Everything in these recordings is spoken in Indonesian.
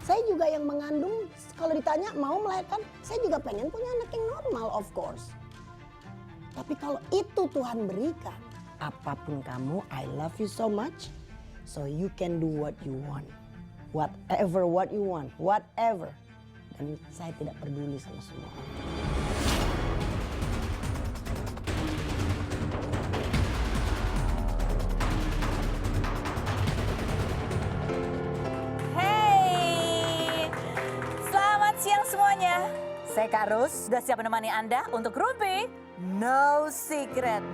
Saya juga yang mengandung, kalau ditanya mau melahirkan, saya juga pengen punya anak yang normal of course. Tapi kalau itu Tuhan berikan, apapun kamu, I love you so much, so you can do what you want. Whatever what you want, whatever. Dan saya tidak peduli sama semua orang. Semuanya, saya Kak Rus, sudah siap menemani Anda untuk Rumpi No Secret.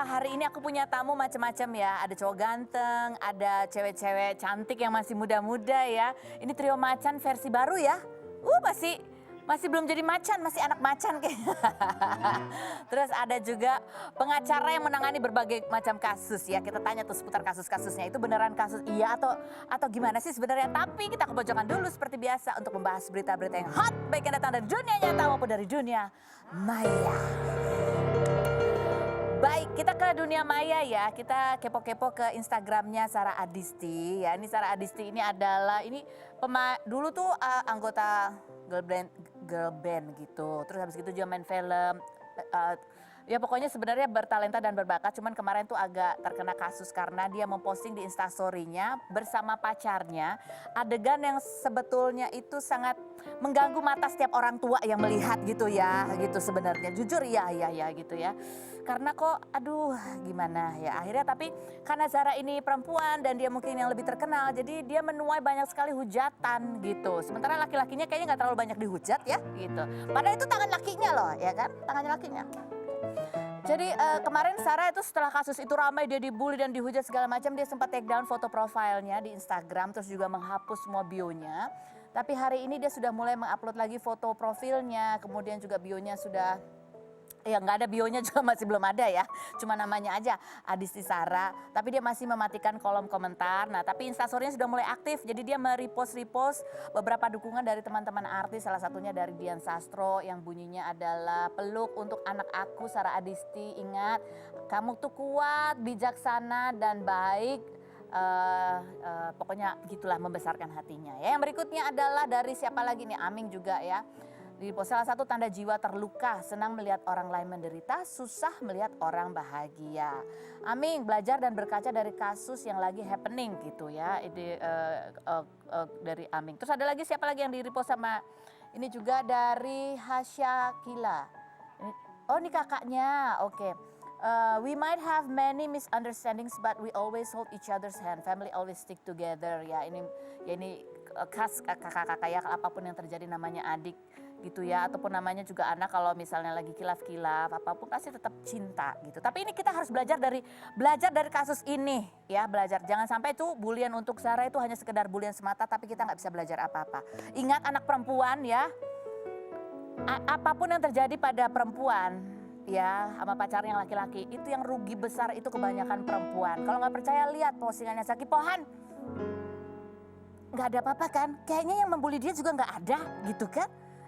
Hari ini aku punya tamu macam-macam ya, ada cowok ganteng, ada cewek-cewek cantik yang masih muda-muda ya. Ini trio macan versi baru ya, masih belum jadi macan, masih anak macan kayaknya. Terus ada juga pengacara yang menangani berbagai macam kasus ya. Kita tanya tuh seputar kasus-kasusnya, itu beneran kasus iya atau gimana sih sebenarnya. Tapi kita ke pojokan dulu seperti biasa untuk membahas berita-berita yang hot, baik yang datang dari dunia nyata maupun dari dunia maya. Baik, kita ke dunia maya ya. Kita kepo-kepo ke Instagramnya Sarah Adisti ya. Ini Sarah Adisti ini adalah dulu tuh anggota girl band gitu. Terus habis itu juga main film. Ya pokoknya sebenarnya bertalenta dan berbakat. Cuman kemarin tuh agak terkena kasus karena dia memposting di Instastory-nya bersama pacarnya adegan yang sebetulnya itu sangat mengganggu mata setiap orang tua yang melihat gitu ya, gitu sebenarnya. Jujur ya gitu ya. Karena kok aduh gimana ya akhirnya, tapi karena Zara ini perempuan dan dia mungkin yang lebih terkenal, jadi dia menuai banyak sekali hujatan gitu. Sementara laki-lakinya kayaknya nggak terlalu banyak dihujat ya gitu. Padahal itu tangan lakinya loh ya kan, tangannya lakinya. Jadi kemarin Sarah itu setelah kasus itu ramai, dia dibully dan dihujat segala macam, dia sempat take down foto profilnya di Instagram, terus juga menghapus semua bionya. Tapi hari ini dia sudah mulai mengupload lagi foto profilnya, kemudian juga bionya sudah, ya nggak ada bionya juga masih belum ada ya, cuma namanya aja Adisti Sarah. Tapi dia masih mematikan kolom komentar. Nah tapi Instastory-nya sudah mulai aktif, jadi dia merepost beberapa dukungan dari teman-teman artis, salah satunya dari Dian Sastro yang bunyinya adalah peluk untuk anak aku Sarah Adisti, ingat kamu tuh kuat, bijaksana dan baik. Pokoknya gitulah, membesarkan hatinya ya. Yang berikutnya adalah dari siapa lagi nih, Aming juga ya. Di post salah satu tanda jiwa terluka, senang melihat orang lain menderita, susah melihat orang bahagia. Aming belajar dan berkaca dari kasus yang lagi happening gitu ya. Dari Aming. Terus ada lagi siapa lagi yang di repost sama ini juga dari Hasya Kila. Oh ini kakaknya, oke. We might have many misunderstandings but we always hold each other's hand. Family always stick together ya. Ini khas kakak-kakak ya, apapun yang terjadi namanya adik gitu ya, ataupun namanya juga anak, kalau misalnya lagi kilaf-kilaf apapun pasti tetap cinta gitu. Tapi ini kita harus belajar dari kasus ini ya, belajar jangan sampai tuh bulian untuk Sarah itu hanya sekedar bulian semata tapi kita nggak bisa belajar apa-apa. Ingat anak perempuan ya, apapun yang terjadi pada perempuan ya sama pacarnya yang laki-laki, itu yang rugi besar itu kebanyakan perempuan. Kalau nggak percaya lihat postingannya Zaki Pohan, nggak ada apa-apa kan, kayaknya yang membuli dia juga nggak ada gitu kan.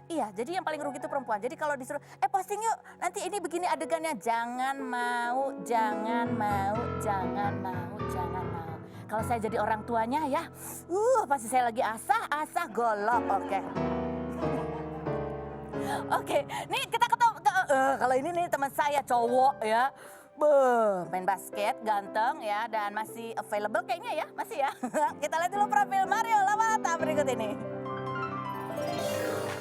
Iya, jadi yang paling rugi itu perempuan. Jadi kalau disuruh, posting yuk, nanti ini begini adegannya. Jangan mau. Kalau saya jadi orang tuanya ya, pasti saya lagi asah golok, oke. Oke, nih kita ketemu, kalau ini nih teman saya cowok ya. Main basket, ganteng ya, dan masih available kayaknya ya, masih ya. Kita lihat dulu profil Mario Lawalata berikut ini.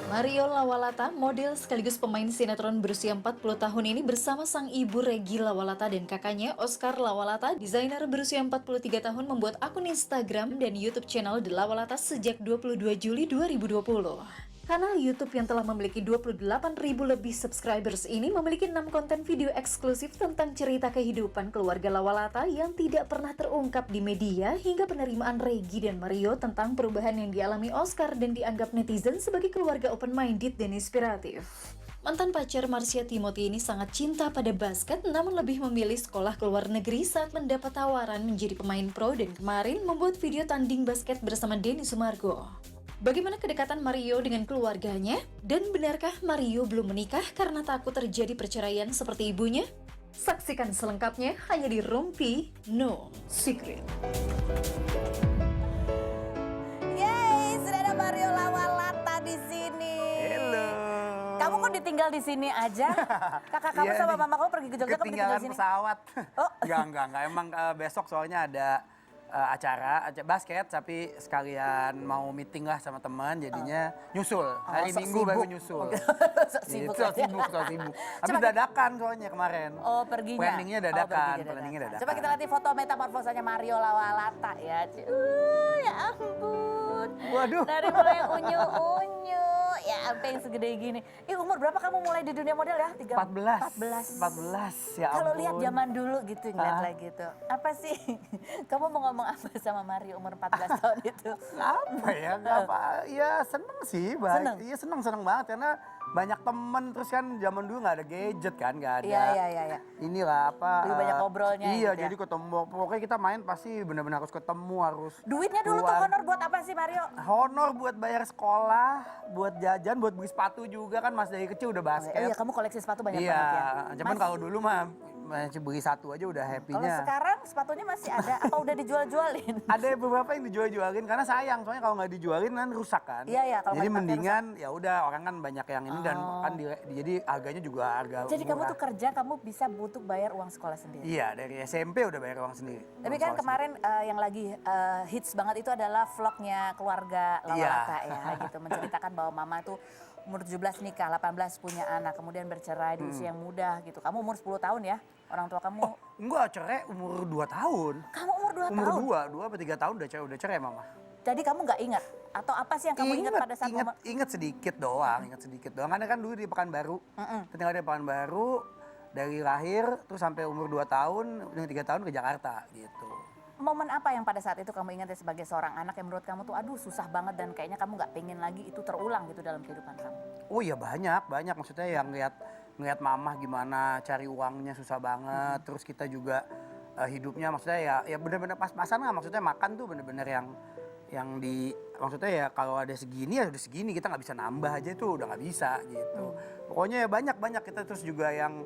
Mario Lawalata, model sekaligus pemain sinetron berusia 40 tahun ini bersama sang ibu Regi Lawalata dan kakaknya Oscar Lawalata, desainer berusia 43 tahun, membuat akun Instagram dan YouTube channel The Lawalata sejak 22 Juli 2020. Kanal YouTube yang telah memiliki 28.000 lebih subscribers ini memiliki 6 konten video eksklusif tentang cerita kehidupan keluarga Lawalata yang tidak pernah terungkap di media, hingga penerimaan Regi dan Mario tentang perubahan yang dialami Oscar dan dianggap netizen sebagai keluarga open-minded dan inspiratif. Mantan pacar Marsha Timothy ini sangat cinta pada basket, namun lebih memilih sekolah ke luar negeri saat mendapat tawaran menjadi pemain pro, dan kemarin membuat video tanding basket bersama Denny Sumargo. Bagaimana kedekatan Mario dengan keluarganya? Dan benarkah Mario belum menikah karena takut terjadi perceraian seperti ibunya? Saksikan selengkapnya hanya di Rumpi No Secret. tinggal di sini aja. Kakak kamu Iya sama nih, mama kamu pergi ke Jogja, kamu ditinggal ketinggalan di sini. pesawat. Oh. Enggak. Emang besok soalnya ada acara basket, tapi sekalian mau meeting lah sama teman, jadinya nyusul. Hari sok Minggu baru sibuk. nyusul. Sok sibuk Gitu, aja. sok sibuk. Habis dadakan soalnya kemarin. Oh, perginya. Planningnya dadakan, planningnya dadakan. Coba kita lihat foto metamorfosanya Mario Lawalata ya. Ya ampun. Waduh. Dari mulai unyu-unyu, ya sampai yang segede gini. Umur berapa kamu mulai di dunia model ya? 14, ya Kalau ampun. lihat zaman dulu gitu, ngeliat lagi tuh. Apa sih? Kamu mau ngomong apa sama Mario umur 14 tahun itu? Apa ya, nggak apa, ya seneng sih. Seneng? Iya seneng banget karena banyak temen, terus kan zaman dulu nggak ada gadget kan, nggak ada. Iya. Inilah apa. Lebih banyak ngobrolnya Iya, gitu ya. jadi ketemu, pokoknya kita main pasti benar-benar harus ketemu, harus. Duitnya dulu tuh keluar. honor buat apa sih Mario? Honor buat bayar sekolah, buat jajan, buat beli sepatu juga kan, Mas dari kecil udah basket. Iya, kamu koleksi sepatu banyak Iya, banget ya. cuman kalau dulu mah masih beli satu aja udah Kalau happy-nya. sekarang sepatunya masih ada apa udah dijual-jualin? Ada beberapa yang dijual-jualin karena sayang, soalnya kalau nggak dijualin kan rusak kan. Iya, kalau jadi nggak dipakai mendingan ya udah, orang kan banyak yang ini dan kan jadi harganya juga harga Jadi kamu murah. tuh kerja, kamu bisa butuh bayar uang sekolah sendiri. Iya, dari SMP udah bayar uang sendiri. Tapi uang kan sekolah kemarin yang lagi hits banget itu adalah vlognya keluarga Lawalata Iya. ya gitu. Menceritakan bahwa mama tuh umur 17 nikah, 18 punya anak, kemudian bercerai di usia yang muda gitu. Kamu umur 10 tahun ya? Orang tua kamu? sendiri. Enggak, cerai umur 2 tahun. Kamu umur 2 Umur tahun? 2 apa 3 tahun udah cerai mama. Jadi kamu nggak ingat? Atau apa sih yang kamu ingat pada saat momen? Ingat sedikit doang, Karena kan dulu di Pekanbaru. Tinggal di Pekanbaru, dari lahir terus sampai umur 2 tahun, dengan 3 tahun ke Jakarta gitu. Momen apa yang pada saat itu kamu ingat ya sebagai seorang anak yang menurut kamu tuh aduh susah banget dan kayaknya kamu nggak pengen lagi itu terulang gitu dalam kehidupan kamu? Oh iya banyak. Maksudnya yang ngeliat mamah gimana cari uangnya susah banget. Terus kita juga hidupnya maksudnya ya bener-bener pas-pasan lah. Maksudnya makan tuh bener-bener yang maksudnya ya kalau ada segini ya udah segini. Kita nggak bisa nambah aja tuh udah nggak bisa gitu. Pokoknya ya banyak kita terus juga yang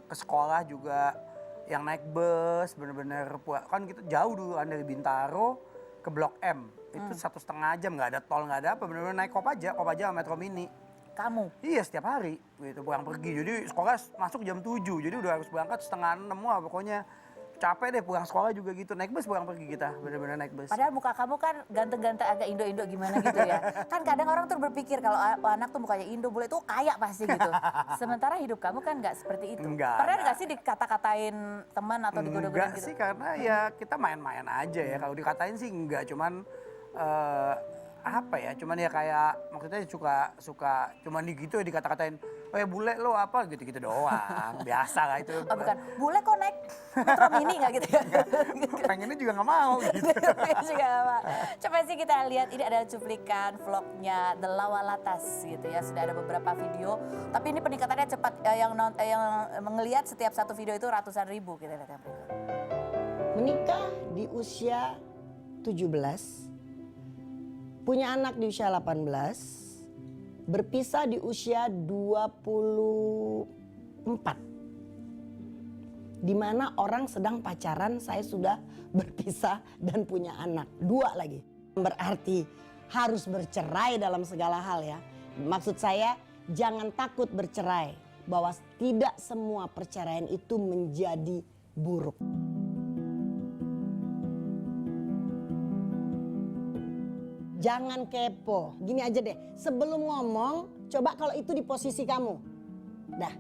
ke sekolah juga yang naik bus bener-bener kan kita jauh dulu kan dari Bintaro ke Blok M. Itu 1,5 jam, nggak ada tol, nggak ada apa, bener-bener naik Kopaja sama Metro Mini. Kamu? Iya setiap hari gitu pulang pergi. Jadi sekolah masuk jam 7, jadi udah harus berangkat 5:30 wah pokoknya capek deh pulang sekolah juga gitu. Naik bus pulang pergi kita, bener-bener naik bus. Padahal muka kamu kan ganteng-ganteng agak Indo-Indo gimana gitu ya. Kan kadang orang tuh berpikir kalau anak tuh mukanya Indo boleh tuh kaya pasti gitu. Sementara hidup kamu kan nggak seperti itu. Enggak, Pernah enggak. nggak sih dikata-katain teman atau digoda-godain Enggak gitu? sih karena ya kita main-main aja ya. Kalau dikatain sih enggak, cuman cuman ya kayak maksudnya suka cuman gitu ya dikata-katain, oh ya bule lo apa gitu-gitu doang. Biasa lah itu. Oh bukan, boleh kok naik Metro Mini nggak gitu ya? Pengennya juga nggak mau gitu. Juga apa. Coba sih kita lihat, ini ada cuplikan vlognya The Lawalatas gitu ya. Sudah ada beberapa video, tapi ini peningkatannya cepat. Yang mengelihat setiap satu video itu ratusan ribu. Kita lihat yang berikut. Menikah di usia 17, punya anak di usia 18, berpisah di usia 24. Di mana orang sedang pacaran, saya sudah berpisah dan punya anak. 2 lagi. Berarti harus bercerai dalam segala hal ya. Maksud saya jangan takut bercerai. Bahwa tidak semua perceraian itu menjadi buruk. Jangan kepo. Gini aja deh, sebelum ngomong, coba kalau itu di posisi kamu. Dah,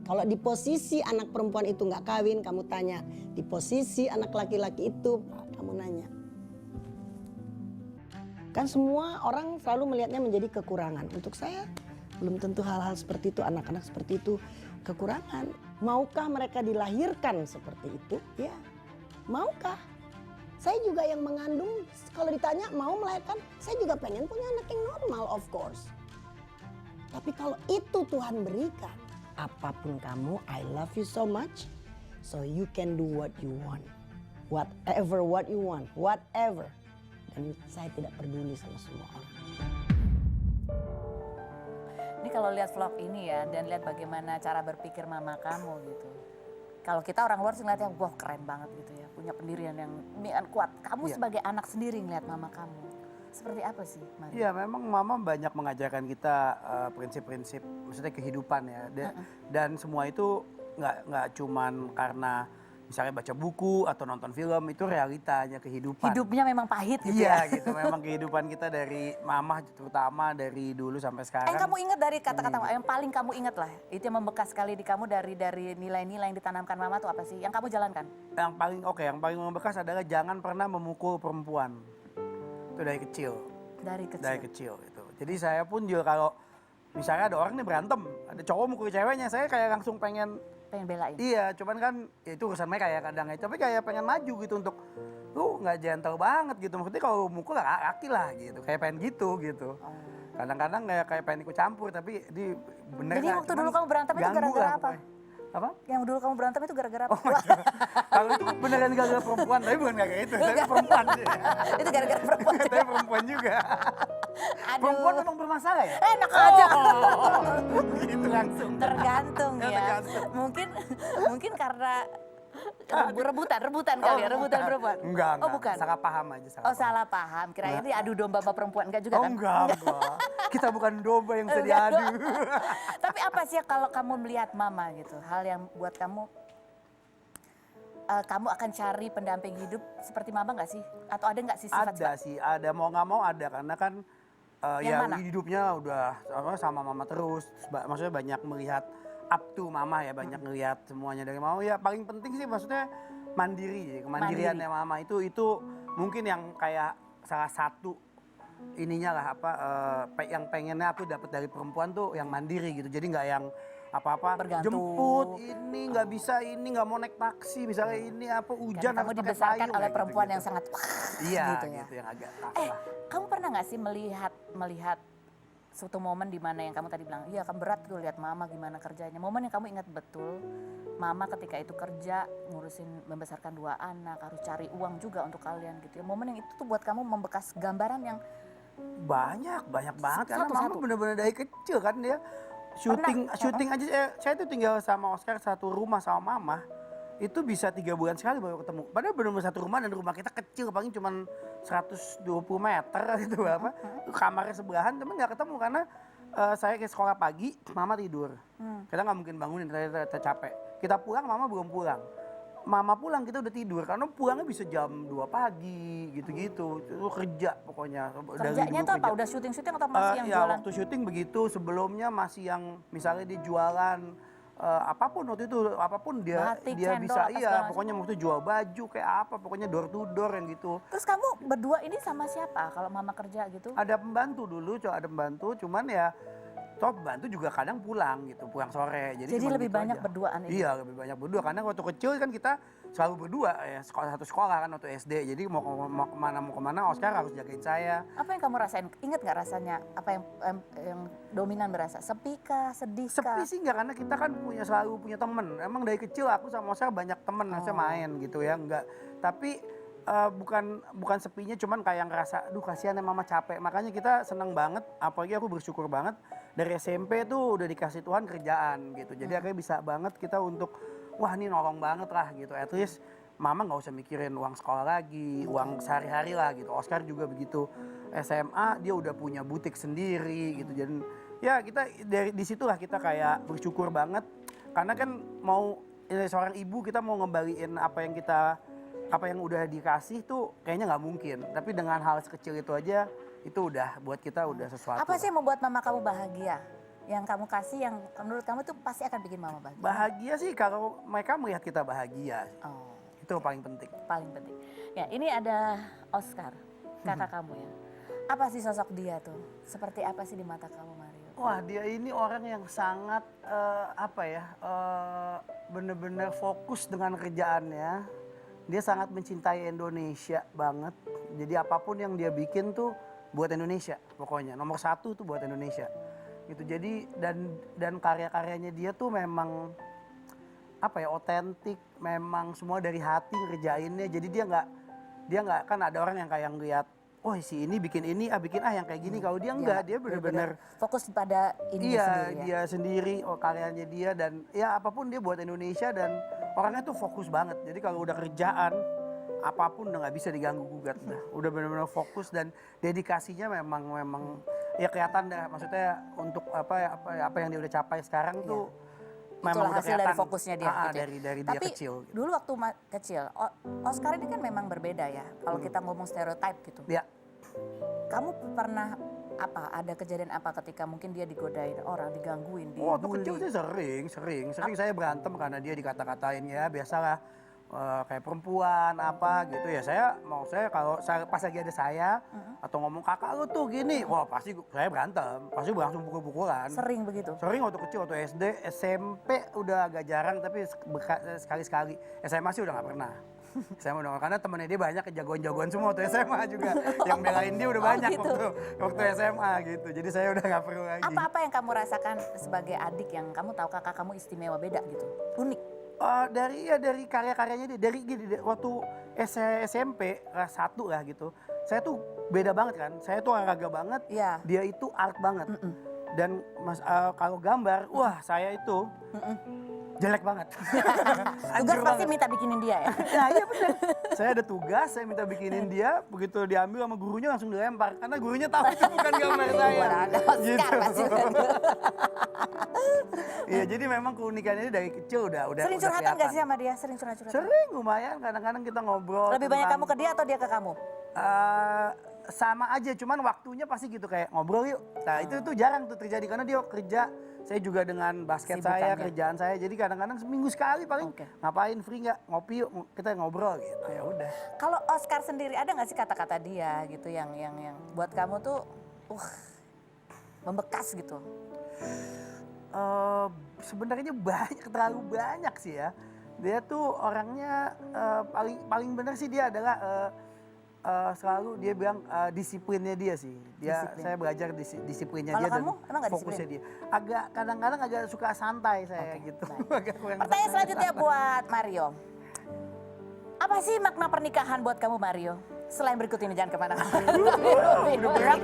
kalau di posisi anak perempuan itu nggak kawin, kamu tanya. Di posisi anak laki-laki itu, kamu nanya. Kan semua orang selalu melihatnya menjadi kekurangan. Untuk saya, belum tentu hal-hal seperti itu, anak-anak seperti itu kekurangan. Maukah mereka dilahirkan seperti itu? Ya, maukah? Saya juga yang mengandung, kalau ditanya mau melahirkan, saya juga pengen punya anak yang normal, of course. Tapi kalau itu Tuhan berikan, apapun kamu, I love you so much, so you can do what you want. Whatever what you want, whatever. Dan saya tidak peduli sama semua orang. Ini kalau lihat vlog ini ya, dan lihat bagaimana cara berpikir mama kamu gitu. Kalau kita orang luar sih ngeliatnya, wah keren banget gitu ya. Punya pendirian yang kuat. Kamu sebagai anak sendiri ngeliat mama kamu. Seperti apa sih, Mario? Iya, memang mama banyak mengajarkan kita prinsip-prinsip, maksudnya kehidupan ya. Dan semua itu nggak cuman karena misalnya baca buku atau nonton film, itu realitanya kehidupan. Hidupnya memang pahit gitu Iya ya. gitu, memang kehidupan kita dari mama terutama dari dulu sampai sekarang. Yang kamu ingat dari kata-kata yang paling kamu ingat lah, itu yang membekas sekali di kamu dari nilai-nilai yang ditanamkan mama tuh apa sih? Yang kamu jalankan? Yang paling membekas adalah jangan pernah memukul perempuan. Itu dari kecil. Dari kecil. Dari kecil itu. Jadi saya pun juga kalau misalnya ada orang nih berantem, ada cowok mukul ceweknya, saya kayak langsung pengen belain. iya, cuman kan ya itu urusan mereka ya kadang ya. Tapi kayak pengen maju gitu untuk lu nggak gentle banget gitu. Maksudnya kalau mukul laki lah gitu, kayak pengen gitu. Kadang-kadang kayak pengen ikut campur tapi di bener. Jadi nggak, waktu cuman dulu kamu berantem itu ganggu gara-gara lah apa? pokoknya. Apa? Yang dulu kamu berantem itu gara-gara apa? Kalau itu beneran gara-gara perempuan, tapi bukan gara-gara itu, tapi perempuan sih. Itu gara-gara perempuan. Tapi perempuan juga. Aduh. Perempuan memang bermasalah ya? Enak aja. Gitu langsung. Tergantung ya. Tergantung. Mungkin karena rebutan kali ya, rebutan perempuan. Enggak. Oh bukan. Salah paham aja. Oh salah paham. Kirain ini adu domba sama perempuan enggak juga Oh kan? enggak. Kita bukan domba yang bisa diadu. Tapi apa sih kalau kamu melihat mama gitu, hal yang buat kamu kamu akan cari pendamping hidup seperti mama nggak sih? Atau ada nggak sih sifat? Ada sih, ada mau nggak mau ada karena kan Yang ya mana? hidupnya udah sama mama terus. Maksudnya banyak melihat up to mama ya, banyak ngelihat semuanya dari mama. Ya paling penting sih maksudnya mandiri, kemandiriannya mama itu mungkin yang kayak salah satu ininya lah yang pengennya aku dapat dari perempuan tuh yang mandiri gitu. Jadi nggak yang apa-apa Bergantung. jemput ini nggak bisa, ini nggak mau naik taksi misalnya, ini apa hujan Karena kamu harus pakai dibesarkan payung, oleh kayak perempuan gitu-gitu. yang sangat Iya gitu ya. gitu yang agak tough Eh, lah. kamu pernah nggak sih melihat suatu momen di mana yang kamu tadi bilang, iya kan berat tuh lihat mama gimana kerjanya. Momen yang kamu ingat betul, mama ketika itu kerja, ngurusin membesarkan 2 anak, harus cari uang juga untuk kalian gitu ya. Momen yang itu tuh buat kamu membekas gambaran yang Banyak banget karena Satu-satu. mama bener-bener dari kecil kan dia syuting aja saya tuh tinggal sama Oscar satu rumah sama mama itu bisa 3 bulan sekali baru ketemu. Padahal benar-benar satu rumah dan rumah kita kecil paling cuma 120 meter gitu apa. Kamarnya sebelahan tapi nggak ketemu karena saya ke sekolah pagi, mama tidur. Kita nggak mungkin bangunin, kita capek. Kita pulang, mama belum pulang. Mama pulang kita udah tidur karena pulangnya bisa jam 2 pagi gitu-gitu. Itu kerja pokoknya. Dari kerjanya dulu tuh apa? kerja. Udah syuting-syuting atau masih yang Ya jualan? waktu syuting begitu, sebelumnya masih yang misalnya dia jualan apapun waktu itu, apapun dia Batik, dia cendol, bisa apa segala iya macam. pokoknya waktu itu jual baju kayak apa, pokoknya door to door yang gitu. Terus kamu berdua ini sama siapa kalau mama kerja gitu? Ada pembantu dulu, ada pembantu, cuman ya toh pembantu juga kadang pulang gitu, pulang sore. Jadi cuma lebih gitu banyak aja. berduaan ini? Iya, lebih banyak berdua karena waktu kecil kan kita selalu berdua ya, satu sekolah kan waktu SD. Jadi mau kemana Oscar harus jagain saya. Apa yang kamu rasain? Ingat nggak rasanya? Apa yang dominan berasa? Sepi kah? Sedih kah? Sepi sih enggak karena kita kan selalu punya temen. Emang dari kecil aku sama Oscar banyak temen, saya main gitu ya, enggak. Tapi bukan sepinya, cuman kayak ngerasa, duh kasihan ya mama capek. Makanya kita seneng banget, apalagi aku bersyukur banget dari SMP tuh udah dikasih Tuhan kerjaan gitu. Jadi akhirnya bisa banget kita untuk, wah ini nolong banget lah gitu. At least mama nggak usah mikirin uang sekolah lagi, uang sehari-hari lah gitu. Oscar juga begitu, SMA dia udah punya butik sendiri gitu. Jadi ya kita dari disitulah kita kayak bersyukur banget. Karena kan mau seorang ibu kita mau ngembaliin apa yang udah dikasih tuh kayaknya nggak mungkin. Tapi dengan hal sekecil itu aja itu udah buat kita udah sesuatu. Apa sih yang membuat mama kamu bahagia? Yang kamu kasih yang menurut kamu tuh pasti akan bikin mama bahagia? Bahagia sih kalau mereka melihat kita bahagia. Oh, Itu paling penting. paling penting. Ya, ini ada Oscar, kakak kamu ya. Apa sih sosok dia tuh? Seperti apa sih di mata kamu, Mario? Wah dia ini orang yang sangat bener-bener fokus dengan kerjaannya. Dia sangat mencintai Indonesia banget. Jadi apapun yang dia bikin tuh buat Indonesia pokoknya. Nomor 1 tuh buat Indonesia. Gitu. Jadi dan karya-karyanya dia tuh memang otentik, memang semua dari hati ngerjainnya. Jadi dia nggak kan ada orang yang kayak ngeliat, oh si ini bikin ini, bikin yang kayak gini. Kalau dia enggak, dia bener-bener fokus pada ini iya, sendiri ya. dia sendiri, karyanya dia dan ya apapun dia buat Indonesia dan orangnya tuh fokus banget. Jadi kalau udah kerjaan, apapun udah nggak bisa diganggu gugat, udah benar-benar fokus dan dedikasinya memang ya kelihatan dah, maksudnya untuk apa yang dia udah capai sekarang tuh Itulah udah hasil dari kelihatan. fokusnya dia gitu ya. dari dia Tapi kecil gitu. dulu waktu kecil, Oscar ini kan memang berbeda ya. Kalau kita ngomong stereotype gitu. Ya, Kamu pernah ada kejadian apa ketika mungkin dia digodain orang, digangguin, waktu dibully? kecil sih sering saya berantem karena dia dikata-katain ya biasalah, kayak perempuan apa gitu ya. Kalau pas lagi ada saya atau ngomong kakak lu tuh gini, wah pasti saya berantem, pasti langsung pukul-pukulan. Sering begitu? Sering waktu kecil, waktu SD, SMP udah agak jarang tapi sekali-sekali. SMA sih udah gak pernah. SMA udah karena temennya dia banyak jagoan-jagoan semua waktu SMA juga. Yang belain dia udah banyak gitu. waktu SMA gitu. Jadi saya udah gak perlu lagi. Apa-apa yang kamu rasakan sebagai adik yang kamu tahu kakak kamu istimewa beda gitu? Unik? Dari karya-karyanya dia, waktu SMP kelas 1 lah gitu. Saya tuh beda banget kan. Saya tuh olahraga banget. Iya. Dia itu art banget. Dan kalau gambar, wah saya itu jelek banget. Tugas pasti minta bikinin dia ya? Nah iya benar. Saya ada tugas, saya minta bikinin dia, begitu diambil sama gurunya langsung dilempar. Karena gurunya tahu itu bukan gambar saya. Ada Oscar Gitu. pasti. Iya jadi memang keunikannya ini dari kecil udah Sering udah curhatan gak kelihatan. sih sama dia? Sering curhat-curhatan? Sering lumayan, kadang-kadang kita ngobrol. Lebih banyak tentang- kamu ke dia atau dia ke kamu? Sama aja, cuman waktunya pasti gitu kayak ngobrol yuk. Nah itu jarang tuh terjadi karena dia kerja, saya juga dengan basket saya, Kesibukannya. kerjaan saya. Jadi kadang-kadang seminggu sekali paling Oke. ngapain free nggak, ngopi yuk, kita ngobrol gitu. Ya udah. Kalau Oscar sendiri ada nggak sih kata-kata dia gitu yang buat kamu tuh membekas gitu? Sebenarnya terlalu banyak sih ya. Dia tuh orangnya paling benar sih dia adalah selalu dia bilang disiplinnya dia sih. Disiplin. Saya belajar disiplinnya Kalau dia kamu, emang nggak fokusnya dia. Kadang-kadang agak suka santai saya Oke, gitu. baik. Agak kurang Pertanyaan santai. selanjutnya buat Mario. Apa sih makna pernikahan buat kamu Mario? Selain berikut ini jangan kemana-mana. Udah berat.